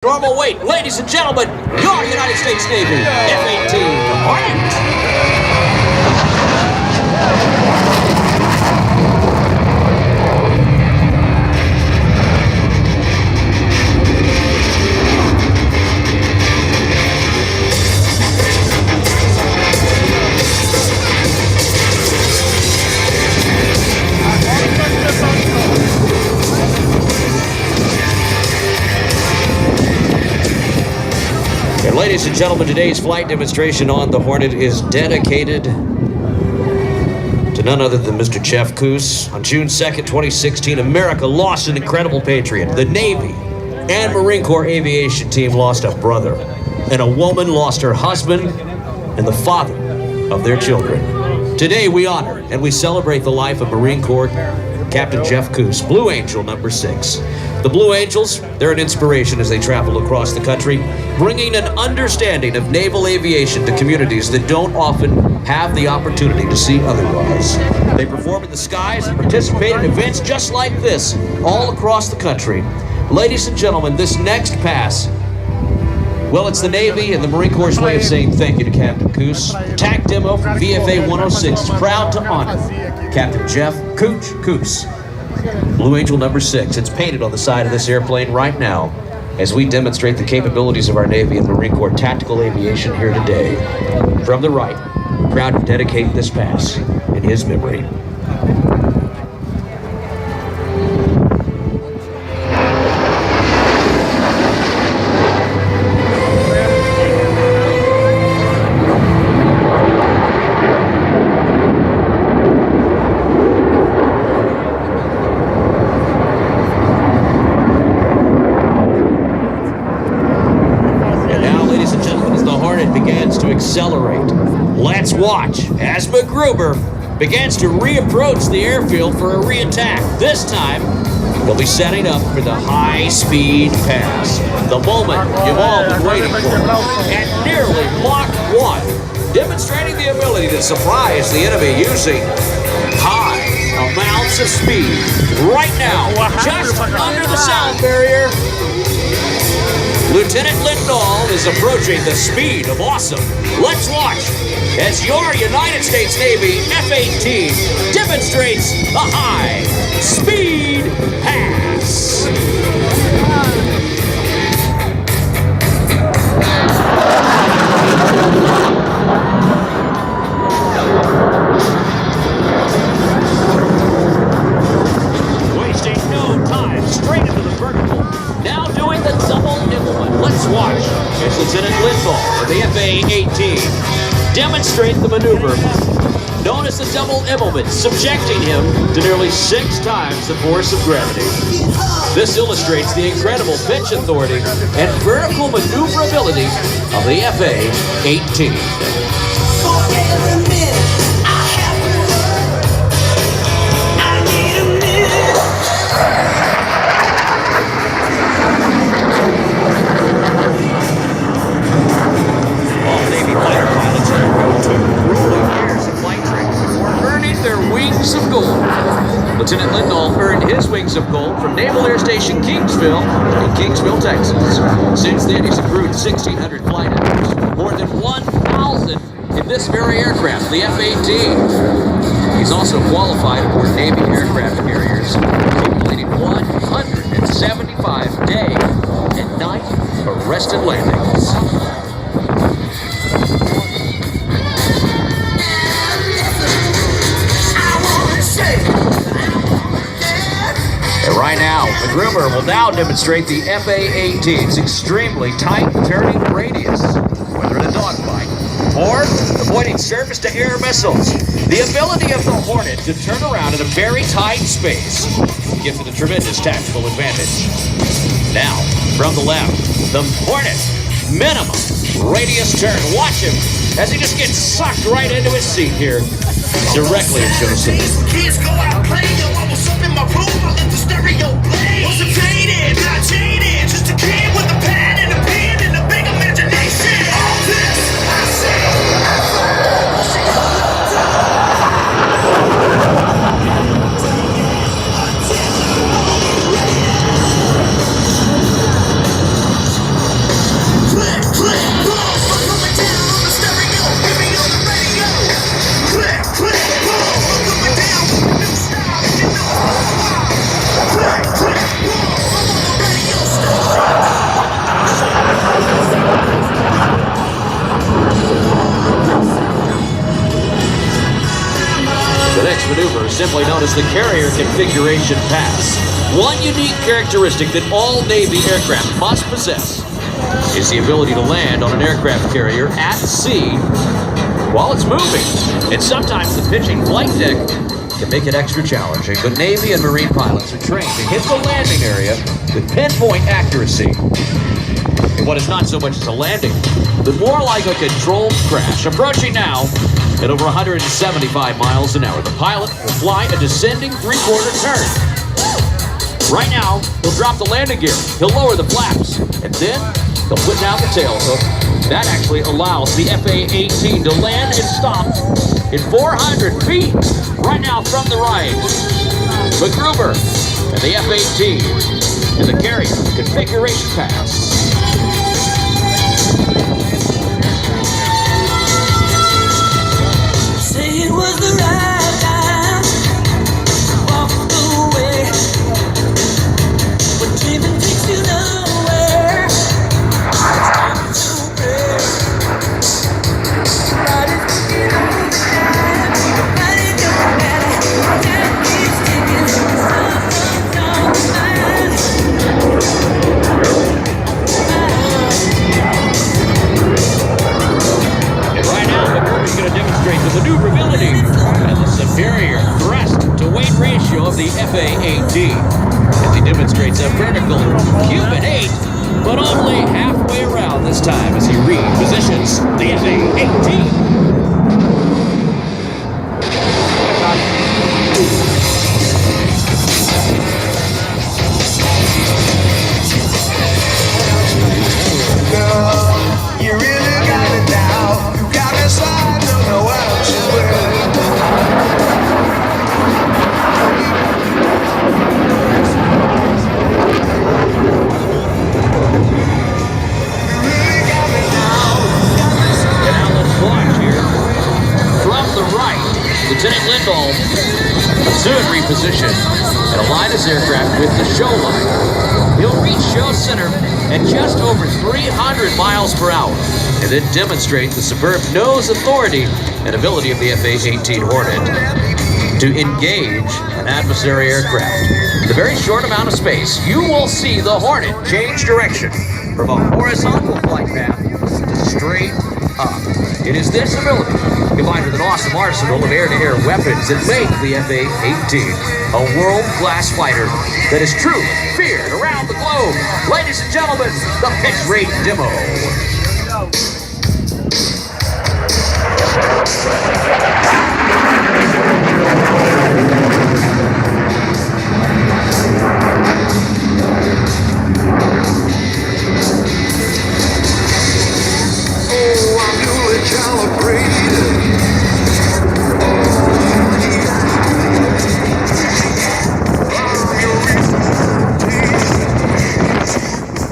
Normal weight, ladies and gentlemen, your United States Navy F-18 Hornet. And ladies and gentlemen, today's flight demonstration on the Hornet is dedicated to none other than Mr. Jeff Koos. On June 2nd, 2016, America lost an incredible patriot. The Navy and Marine Corps aviation team lost a brother, and a woman lost her husband and the father of their children. Today we honor and we celebrate the life of Marine Corps Captain Jeff Koos, Blue Angel number 6. The Blue Angels, they're an inspiration as they travel across the country, bringing an understanding of naval aviation to communities that don't often have the opportunity to see otherwise. They perform in the skies and participate in events just like this all across the country. Ladies and gentlemen, this next pass, well, it's the Navy and the Marine Corps' way of saying thank you to Captain Koos. TAC demo from VFA 106 is proud to honor Captain Jeff Cooch Koos, Blue Angel number 6. It's painted on the side of this airplane right now as we demonstrate the capabilities of our Navy and Marine Corps tactical aviation here today. From the right, proud to dedicate this pass in his memory. Accelerate. Let's watch as MacGruber begins to reapproach the airfield for a re-attack. This time, he'll be setting up for the high-speed pass. The moment you've all been waiting for. At nearly Mach 1, demonstrating the ability to surprise the enemy using high amounts of speed. Right now, just under the sound barrier, Lieutenant Lindahl is approaching the speed of awesome. Let's watch as your United States Navy F-18 demonstrates the high speed pass. Wasting no time, straight into the vertical. Now doing the double Immelman. Let's watch as Lieutenant Lindahl of the F-18 demonstrate the maneuver known as the double Immelman, subjecting him to nearly 6 times the force of gravity. This illustrates the incredible pitch authority and vertical maneuverability of the F-18. Of gold. Lieutenant Lindahl earned his wings of gold from Naval Air Station Kingsville in Kingsville, Texas. Since then, he's accrued 1,600 flight hours, more than 1,000 in this very aircraft, the F-18. He's also qualified aboard Navy aircraft carriers, completing 175 day and night arrested landings. Right now, MacGruber will now demonstrate the F-18's extremely tight turning radius, whether in a dogfight or avoiding surface-to-air missiles. The ability of the Hornet to turn around in a very tight space gives it a tremendous tactical advantage. Now, from the left, the Hornet minimum radius turn. Watch him as he just gets sucked right into his seat here, directly in Joseph. Kids go out playing, yo, I was up in my room, I let the stereo play. Was it faded, not jaded, just a kid with a pad and a pen and a big imagination. All this, I say. simply known as the Carrier Configuration Pass. One unique characteristic that all Navy aircraft must possess is the ability to land on an aircraft carrier at sea while it's moving. And sometimes the pitching flight deck can make it extra challenging, but Navy and Marine pilots are trained to hit the landing area with pinpoint accuracy. And what is not so much as a landing, but more like a controlled crash. Approaching now at over 175 miles an hour. The pilot will fly a descending three-quarter turn. Right now, he'll drop the landing gear. He'll lower the flaps, and then he'll put down the tail hook. That actually allows the FA-18 to land and stop in 400 feet. Right now from the right, MacGruber and the F-18 in the Carrier Configuration Pass. Say it was the right time to walk away, but dreaming takes you nowhere. It's time to break. Body's looking over the time, body don't matter. Time keeps ticking, something's on the mind. And right now, MacGruber's going to demonstrate the maneuverability and the superior thrust-to-weight ratio of the FA-18 as he demonstrates a vertical Cuban 8, but only halfway around this time as he repositions the FA-18. You really got it now. You got me so I don't know what to do. You really got me now. And now let's watch here. From the right, Lieutenant Lindahl will soon reposition and align his aircraft with the show line. He'll reach show center at just over 300 miles per hour and then demonstrate the superb nose authority and ability of the FA-18 Hornet to engage an adversary aircraft. In a very short amount of space, you will see the Hornet change direction from a horizontal flight path to straight up. It is this ability, combined with an awesome arsenal of air-to-air weapons, that make the F-18 a world-class fighter that is truly feared around the globe. Ladies and gentlemen, the pitch rate demo. Oh, I'm newly calibrated.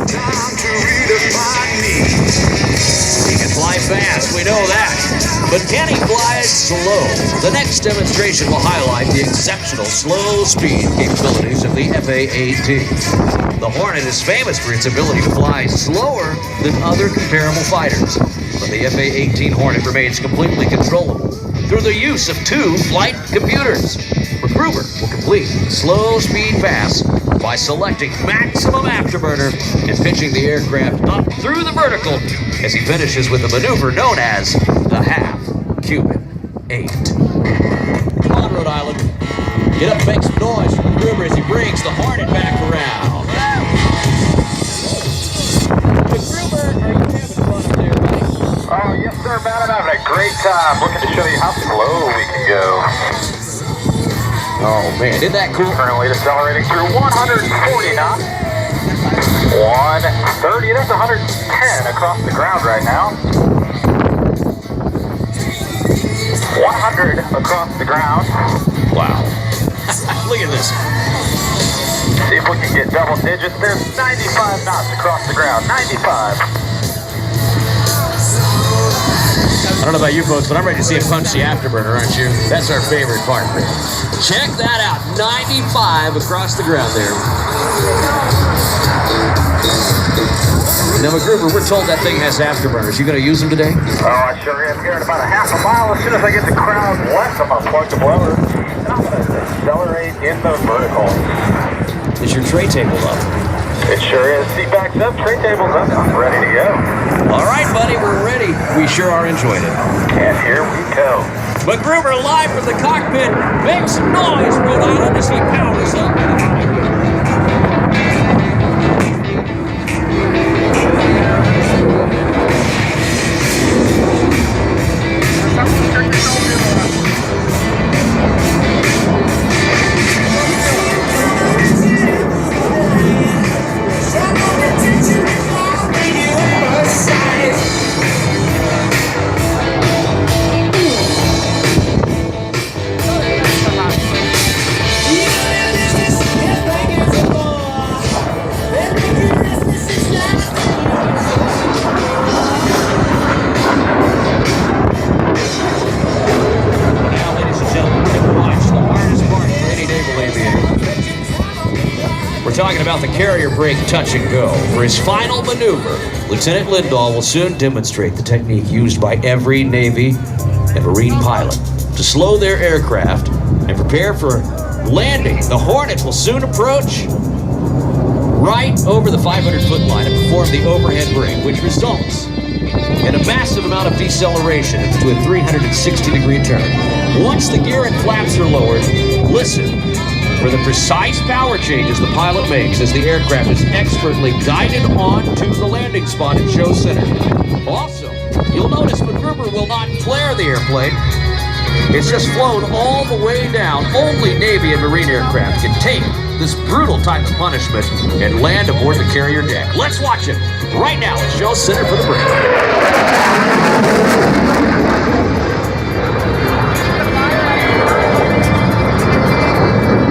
Time to redefine me. He can fly fast, we know that. But can he fly slow? The next demonstration will highlight the exceptional slow speed capabilities of the FA-18. The Hornet is famous for its ability to fly slower than other comparable fighters. But the FA-18 Hornet remains completely controllable through the use of two flight computers. MacGruber will complete the slow speed pass by selecting maximum afterburner and pitching the aircraft up through the vertical as he finishes with a maneuver known as the half Cuban 8. Come on, Rhode Island. Get up, make some noise for MacGruber as he brings the Hornet back around. MacGruber, are you having fun up there, buddy? Oh, yes, sir, man. I'm having a great time. Looking to show you how slow we can go. Oh, man, isn't that cool? Currently decelerating through 140 knots. 130. That's 110 across the ground right now. 100 across the ground. Wow. Look at this. See if we can get double digits. There's 95 knots across the ground. 95. I don't know about you folks, but I'm ready to see him punch the afterburner, aren't you? That's our favorite part, man. Check that out. 95 across the ground there. Now, MacGruber, we're told that thing has afterburners. You going to use them today? Oh, I sure am. Here in about a half a mile. As soon as I get the crowd left, I'm going to plug the blower. And I'm going to decelerate in the vertical. Is your tray table up? It sure is. Seat backs up, tray table's up, ready to go. All right, buddy, we're ready. We sure are enjoying it. And here we go. MacGruber live from the cockpit. Make some noise, Rhode Island, as he powers up. Talking about the carrier brake touch and go. For his final maneuver, Lieutenant Lindahl will soon demonstrate the technique used by every Navy and Marine pilot to slow their aircraft and prepare for landing. The Hornet will soon approach right over the 500-foot line and perform the overhead brake, which results in a massive amount of deceleration to a 360-degree turn. Once the gear and flaps are lowered, listen for the precise power changes the pilot makes as the aircraft is expertly guided on to the landing spot at Show Center. Also, you'll notice MacGruber will not flare the airplane. It's just flown all the way down. Only Navy and Marine aircraft can take this brutal type of punishment and land aboard the carrier deck. Let's watch it right now at Show Center for the break.